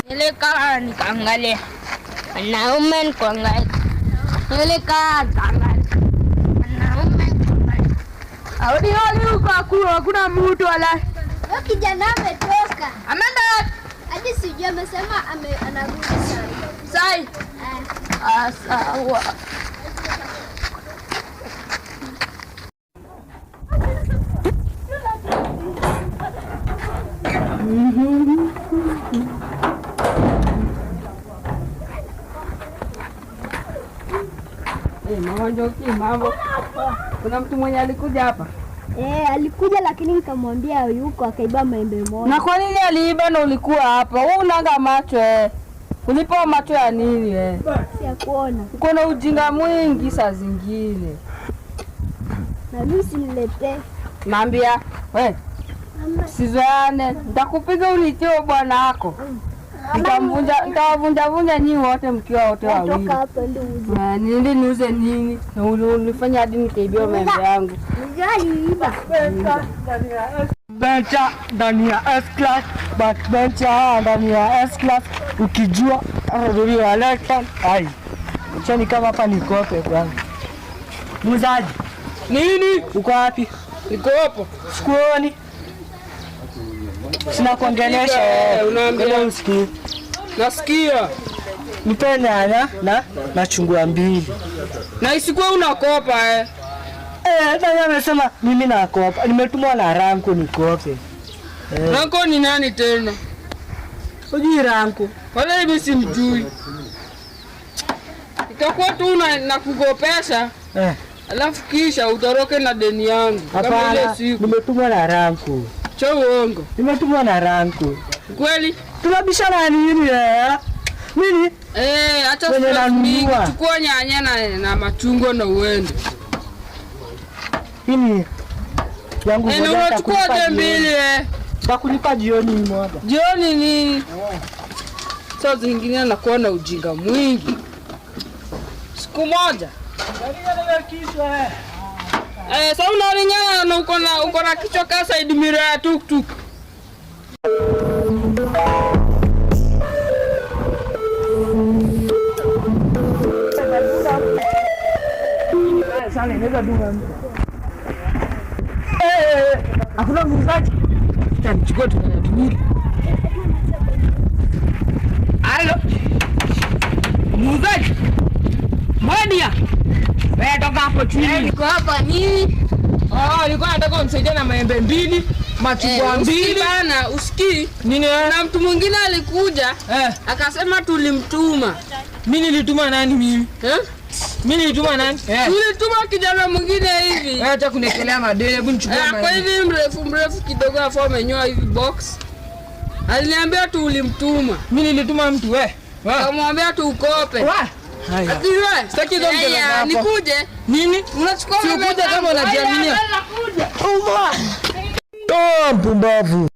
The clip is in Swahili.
Nilikaa nikaangalia wanaume nikaangalia, nilikaa nikaangalia wanaume nikaangalia. Hadi huko hakuna mtu wala. Huyo kijana ametoka. Ameenda. Hadi sijui amesema anarudi sana. Sai. Sawa. Mama Njoki, mambo. Kuna mtu mwenye alikuja hapa? Alikuja lakini nikamwambia yuko akaiba maembe moja. Na kwa nini aliiba na ulikuwa hapa? Wewe unanga macho Ulipo macho ya nini Si ya kuona. Uko na ujinga mwingi saa zingine. Na mimi silete. Naambia, sizoane, nitakupiga unitie bwana wako. Nitavunja nyinyi wote mkiwa wote wawili. Toka hapa ndio uze. Niende niuze nini? Na ulifanya hadi nikaibia maembe yangu. Nijaliiba. Bencha ndani ya S-class, bencha ndani ya S-class. Ukijua ndio aleta. Ai. Chani kama hapa nikope kwanza. Muuzaji. Nini? Uko wapi? Niko hapo. Sikuoni. Sina kuongelesha unaambia usikii. Nasikia. Nipe nyanya na chungwa 2. Na isikuwa unakopa Nani amesema mimi nakopa? Nimetumwa na Ranko nikope. Ranko ni nani tena? Sijui Ranko. Wala hivi simjui. Itakuwa tu na kukopesha. Alafu kisha utoroke na deni yangu. Kama ile siku. Nimetumwa na Ranko. Cho uongo. Nimetumwa na Ranko. Kweli? Tunabishana nini Mimi? Acha sasa chukua nyanya na machungwa na uende. Hini yangu ngoja unachukua 2 Takulipa jioni moja. Jioni nini? Sasa zingine nakuwa na ujinga mwingi. Siku moja. Sasa unalingana na uko na kichwa kama side mirror ya tuk-tuk. Sana inaweza dunga. Hakuna muuzaji. Tutachukua tunatumia. Halo. Muuzaji. Mwadia. Wewe toka hapo chini. Niko hapa nini? Nilikuwa nataka unisaidie na maembe 2, machungwa 2 bana, usikii? Nini na mtu mwingine alikuja, akasema tulimtuma. Mimi nilituma nani mimi? Mimi nilituma nani? Nilituma kijana mwingine hivi. Wewe acha kunekelea madeni, hebu nichukue maembe. Kwa hivi mrefu kidogo afa amenyoa hivi box. Aliniambia tu ulimtuma. Mimi nilituma mtu Kamwambia tu ukope. Haya. Atiwe, sitaki hizo mjadala hapa. Nikuje. Nini? Unachukua mimi kama unajiaminia. Toa mpumbavu.